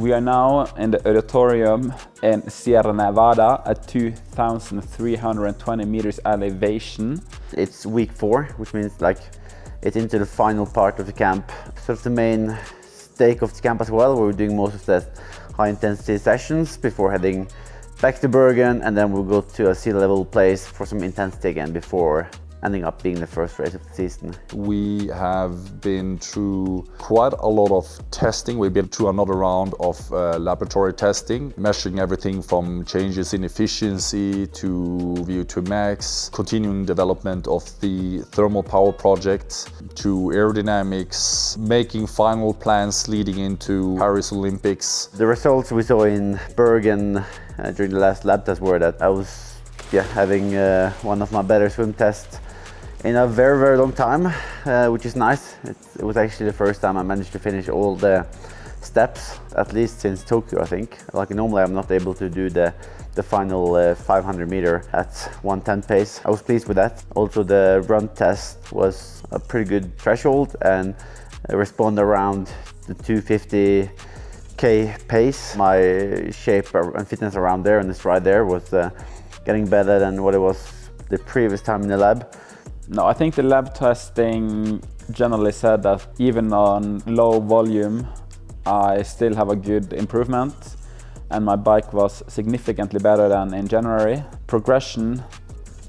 We are now in the auditorium in Sierra Nevada at 2,320 meters elevation. It's week 4, which means it's into the final part of the camp. Sort of the main stake of the camp as well, where we're doing most of the high intensity sessions before heading back to Bergen, and then we'll go to a sea level place for some intensity again before ending up being the first race of the season. We have been through quite a lot of testing. We've been through another round of laboratory testing, measuring everything from changes in efficiency to VO2 max, continuing development of the thermal power project, to aerodynamics, making final plans leading into Paris Olympics. The results we saw in Bergen during the last lab test were that I was having one of my better swim tests in a very, very long time, which is nice. It was actually the first time I managed to finish all the steps, at least since Tokyo, I think. Like normally I'm not able to do the final 500 meter at 1:10 pace. I was pleased with that. Also the run test was a pretty good threshold and responded around the 250k pace. My shape and fitness around there and the stride there was getting better than what it was the previous time in the lab. No, I think the lab testing generally said that even on low volume, I still have a good improvement, and my bike was significantly better than in January. Progression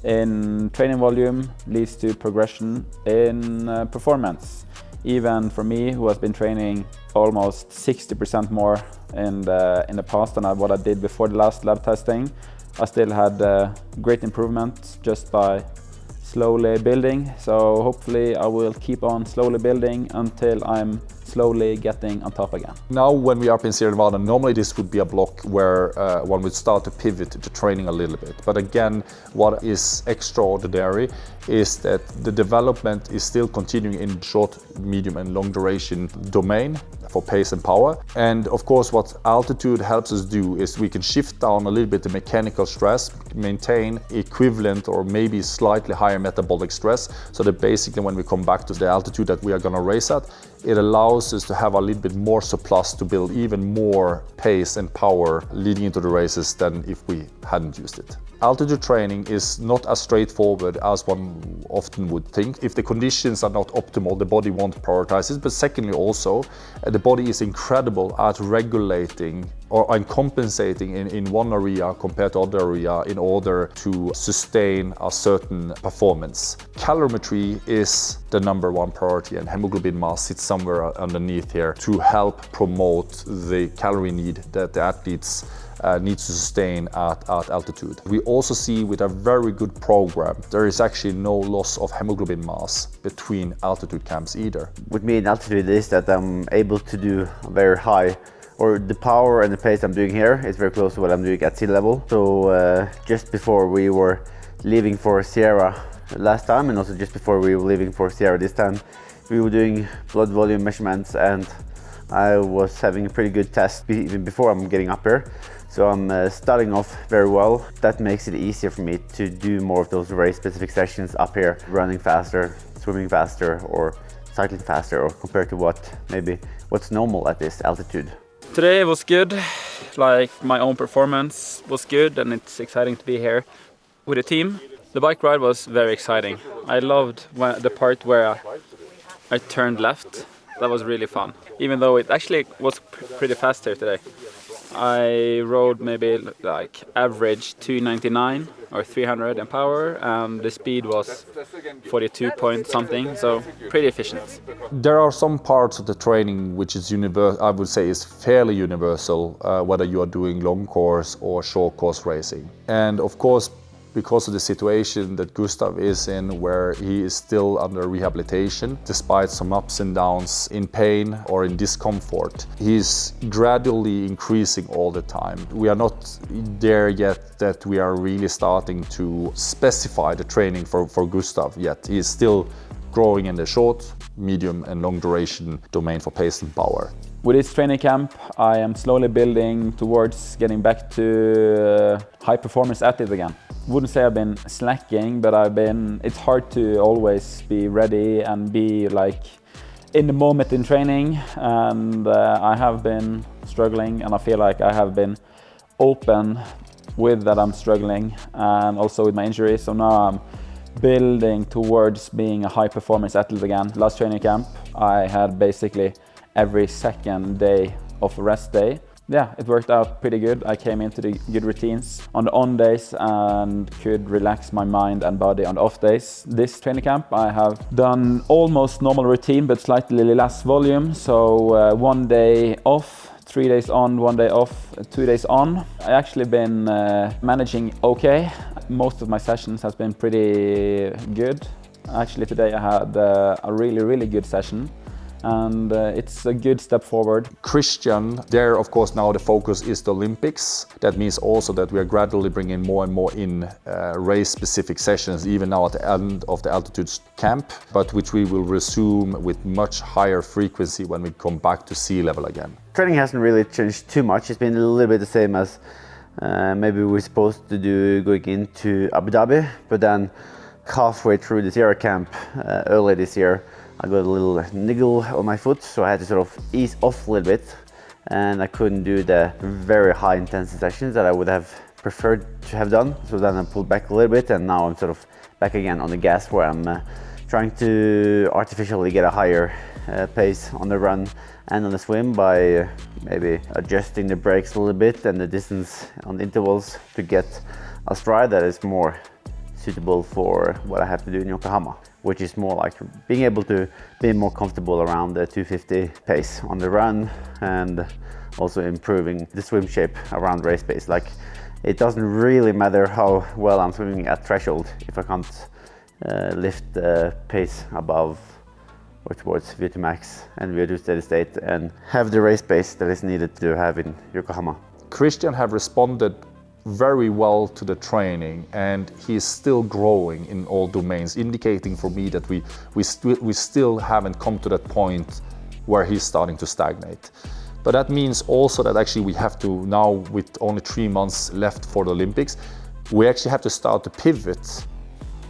in training volume leads to progression in performance. Even for me, who has been training almost 60% more in the past than what I did before the last lab testing, I still had great improvement just by slowly building. So hopefully I will keep on slowly building until I'm slowly getting on top again. Now when we are up in Sierra Nevada, normally this would be a block where one would start to pivot to training a little bit. But again, what is extraordinary is that the development is still continuing in short, medium and long duration domain for pace and power. And of course what altitude helps us do is we can shift down a little bit the mechanical stress, maintain equivalent or maybe slightly higher metabolic stress, so that basically when we come back to the altitude that we are going to race at, it allows us to have a little bit more surplus to build even more pace and power leading into the races than if we hadn't used it. Altitude training is not as straightforward as one often would think. If the conditions are not optimal, the body won't prioritize it. But secondly also, the body is incredible at regulating and compensating in one area compared to other area in order to sustain a certain performance. Calorimetry is the number 1 priority, and hemoglobin mass sits somewhere underneath here to help promote the calorie need that the athletes need to sustain at altitude. We also see with a very good program, there is actually no loss of hemoglobin mass between altitude camps either. With me in altitude is that I'm able to do very high, or the power and the pace I'm doing here is very close to what I'm doing at sea level. So just before we were leaving for Sierra last time, and also just before we were leaving for Sierra this time, we were doing blood volume measurements, and I was having a pretty good test even before I'm getting up here. So I'm starting off very well. That makes it easier for me to do more of those race specific sessions up here, running faster, swimming faster, or cycling faster, or compared to what's normal at this altitude. Today was good, like my own performance was good, and it's exciting to be here with the team. The bike ride was very exciting. I loved the part where I turned left. That was really fun, even though it actually was pretty fast here today. I rode maybe like average 299 or 300 in power, and the speed was 42 point something, so pretty efficient. There are some parts of the training which is I would say is fairly universal, whether you are doing long course or short course racing. And of course, because of the situation that Gustav is in, where he is still under rehabilitation, despite some ups and downs in pain or in discomfort, he's gradually increasing all the time. We are not there yet that we are really starting to specify the training for Gustav yet. He is still growing in the short, medium and long duration domain for pace and power. With this training camp, I am slowly building towards getting back to high performance athlete again. Wouldn't say I've been slacking, but it's hard to always be ready and be like in the moment in training, and I have been struggling, and I feel like I have been open with that I'm struggling, and also with my injury. So now I'm building towards being a high performance athlete again. Last training camp, I had basically every second day of rest day. Yeah, it worked out pretty good. I came into the good routines on the on days and could relax my mind and body on the off days. This training camp, I have done almost normal routine, but slightly less volume. So 1 day off, 3 days on, 1 day off, 2 days on. I actually been managing okay. Most of my sessions has been pretty good. Actually today I had a really good session. And it's a good step forward. Kristian, there of course now the focus is the Olympics. That means also that we are gradually bringing more and more in race-specific sessions, even now at the end of the altitude camp, but which we will resume with much higher frequency when we come back to sea level again. Training hasn't really changed too much. It's been a little bit the same as maybe we were supposed to do going into Abu Dhabi, but then halfway through the Sierra camp early this year, I got a little niggle on my foot, so I had to sort of ease off a little bit, and I couldn't do the very high intensity sessions that I would have preferred to have done. So then I pulled back a little bit, and now I'm sort of back again on the gas, where I'm trying to artificially get a higher pace on the run and on the swim by maybe adjusting the brakes a little bit and the distance on the intervals to get a stride that is more suitable for what I have to do in Yokohama, which is more like being able to be more comfortable around the 250 pace on the run, and also improving the swim shape around race pace. Like, it doesn't really matter how well I'm swimming at threshold if I can't lift the pace above or towards VO2 max and VO2 steady state and have the race pace that is needed to have in Yokohama. Kristian have responded very well to the training, and he is still growing in all domains, indicating for me that we still haven't come to that point where he's starting to stagnate. But that means also that actually we have to now, with only 3 months left for the Olympics, we actually have to start to pivot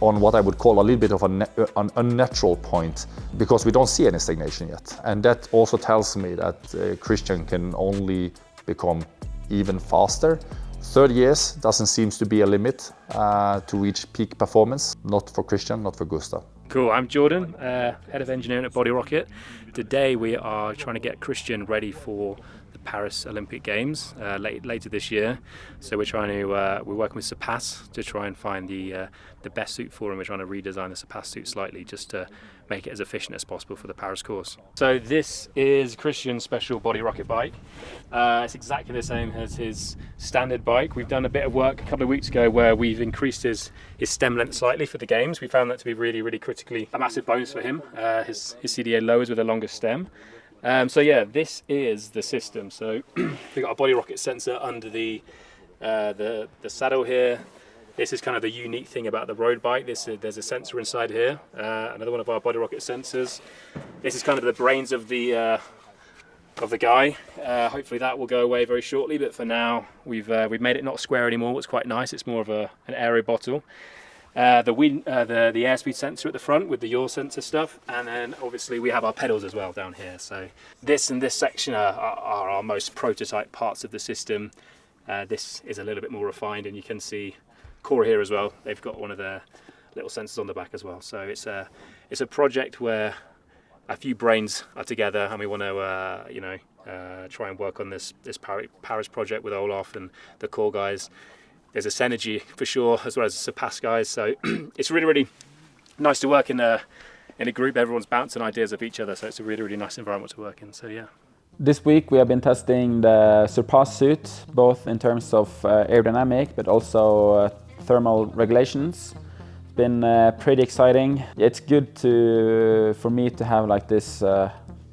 on what I would call a little bit of an unnatural point, because we don't see any stagnation yet. And that also tells me that Kristian can only become even faster. 30 years doesn't seem to be a limit to reach peak performance. Not for Kristian, not for Gustav. Cool, I'm Jordan, Head of Engineering at Body Rocket. Today we are trying to get Kristian ready for the Paris Olympic Games later this year. So we're working with Surpas to try and find the best suit for him. We're trying to redesign the Surpas suit slightly just to make it as efficient as possible for the Paris course. So this is Kristian's special Body Rocket bike. It's exactly the same as his standard bike. We've done a bit of work a couple of weeks ago where we've increased his stem length slightly for the games. We found that to be really critically a massive bonus for him. His CDA lowers with a longer stem. So yeah, this is the system. So we've got a Body Rocket sensor under the saddle here. This is kind of the unique thing about the road bike. There's a sensor inside here, another one of our Body Rocket sensors. This is kind of the brains of the guy. Hopefully that will go away very shortly, but for now we've made it not square anymore. What's quite nice, it's more of an aero bottle. The airspeed sensor at the front with the yaw sensor stuff, and then obviously we have our pedals as well down here. So this and this section are our most prototype parts of the system. This is a little bit more refined, and you can see Cora here as well. They've got one of their little sensors on the back as well. So it's a project where a few brains are together, and we want to try and work on this Paris project with Olaf and the core guys. There's a synergy for sure, as well as the Surpas guys. So it's really nice to work in a group. Everyone's bouncing ideas off each other, so it's a really nice environment to work in. So yeah. This week we have been testing the Surpas suit, both in terms of aerodynamic but also thermal regulations. It's been pretty exciting. It's good for me to have like this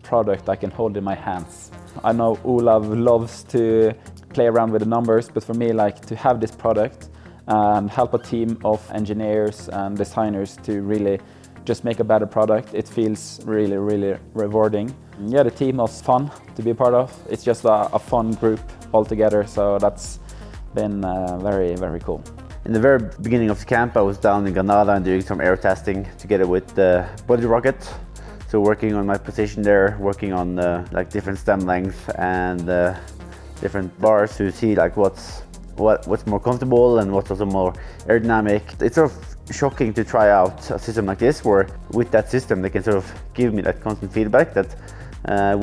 product I can hold in my hands. I know Olav loves to play around with the numbers, but for me, like, to have this product and help a team of engineers and designers to really just make a better product, it feels really rewarding. Yeah, the team was fun to be a part of. It's just a fun group altogether, so that's been very cool. In the very beginning of the camp, I was down in Granada and doing some air testing together with the Body Rocket. So working on my position there, working on like different stem lengths and different bars to see like what's more comfortable and what's also more aerodynamic. It's sort of shocking to try out a system like this, where with that system they can sort of give me that constant feedback that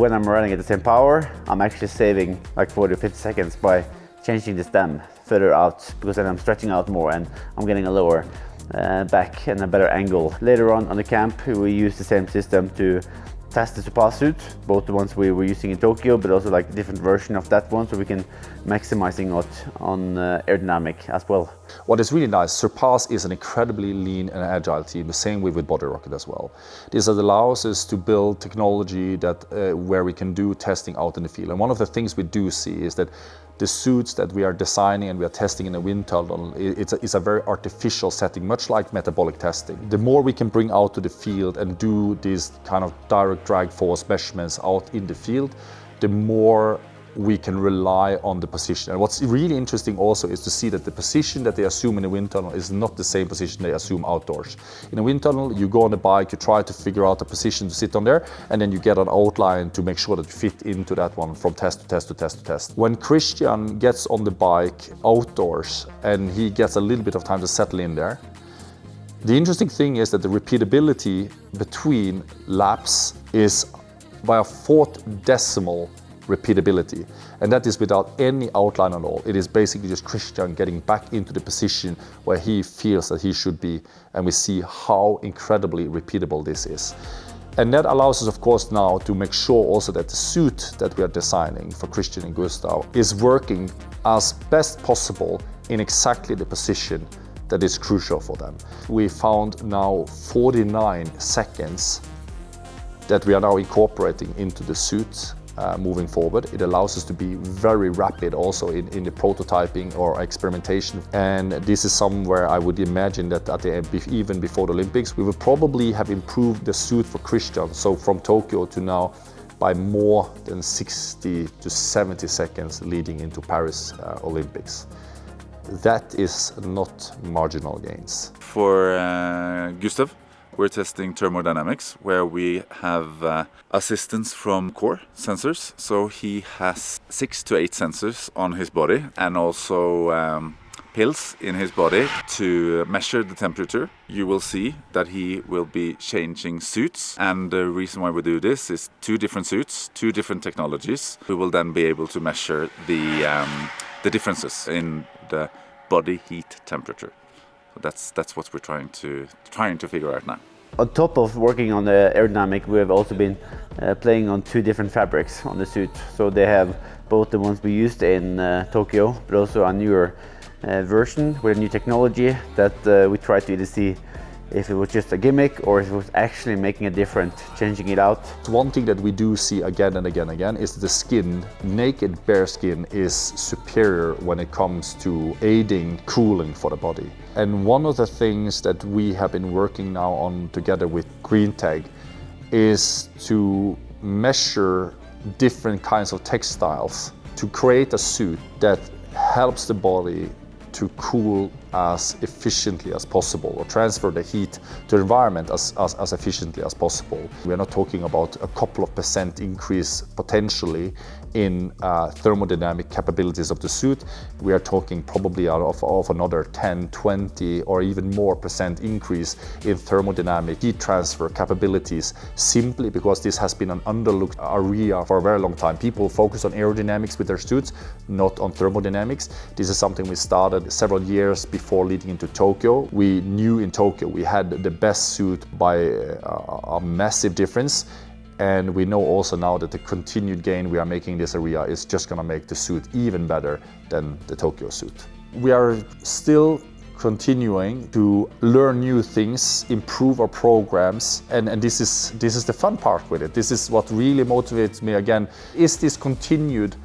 when I'm running at the same power, I'm actually saving like 40 or 50 seconds by changing the stem further out, because then I'm stretching out more and I'm getting a lower back and a better angle. Later on the camp, we use the same system to test the Surpas suit, both the ones we were using in Tokyo, but also like a different version of that one, so we can maximizing it on aerodynamic as well. What is really nice, Surpas is an incredibly lean and agile team, the same way with Body Rocket as well. This allows us to build technology that where we can do testing out in the field. And one of the things we do see is that the suits that we are designing and we are testing in a wind tunnel, it's a very artificial setting, much like metabolic testing. The more we can bring out to the field and do these kind of direct drag force measurements out in the field, the more we can rely on the position. And what's really interesting also is to see that the position that they assume in a wind tunnel is not the same position they assume outdoors. In a wind tunnel, you go on the bike, you try to figure out a position to sit on there, and then you get an outline to make sure that you fit into that one from test to test to test to test. When Kristian gets on the bike outdoors and he gets a little bit of time to settle in there, the interesting thing is that the repeatability between laps is by a 4th decimal repeatability, and that is without any outline at all. It is basically just Kristian getting back into the position where he feels that he should be, and we see how incredibly repeatable this is. And that allows us, of course, now to make sure also that the suit that we are designing for Kristian and Gustav is working as best possible in exactly the position that is crucial for them. We found now 49 seconds that we are now incorporating into the suit. Moving forward, it allows us to be very rapid also in the prototyping or experimentation, and this is somewhere I would imagine that at the end, even before the Olympics, we will probably have improved the suit for Kristian, so from Tokyo to now, by more than 60 to 70 seconds leading into Paris Olympics. That is not marginal gains. For Gustav, we're testing thermodynamics, where we have assistance from core sensors. So he has 6 to 8 sensors on his body, and also pills in his body to measure the temperature. You will see that he will be changing suits, and the reason why we do this is 2 different suits, 2 different technologies. We will then be able to measure the differences in the body heat temperature. So that's what we're trying to figure out now. On top of working on the aerodynamic, we have also been playing on 2 different fabrics on the suit. So they have both the ones we used in Tokyo, but also a newer version with a new technology that we tried to either see if it was just a gimmick or if it was actually making a difference, changing it out. One thing that we do see again and again and again is the skin, naked bare skin, is superior when it comes to aiding cooling for the body. And one of the things that we have been working now on together with GreenTech is to measure different kinds of textiles to create a suit that helps the body to cool as efficiently as possible, or transfer the heat to the environment as efficiently as possible. We are not talking about a couple of % increase potentially in thermodynamic capabilities of the suit. We are talking probably of another 10, 20 or even more % increase in thermodynamic heat transfer capabilities, simply because this has been an underlooked area for a very long time. People focus on aerodynamics with their suits, not on thermodynamics. This is something we started several years before leading into Tokyo. We knew in Tokyo we had the best suit by a massive difference. And we know also now that the continued gain we are making in this area is just going to make the suit even better than the Tokyo suit. We are still continuing to learn new things, improve our programs, and this is the fun part with it. This is what really motivates me again, is this continued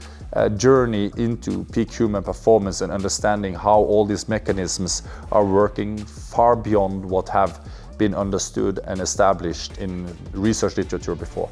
journey into peak human performance and understanding how all these mechanisms are working far beyond what have been understood and established in research literature before.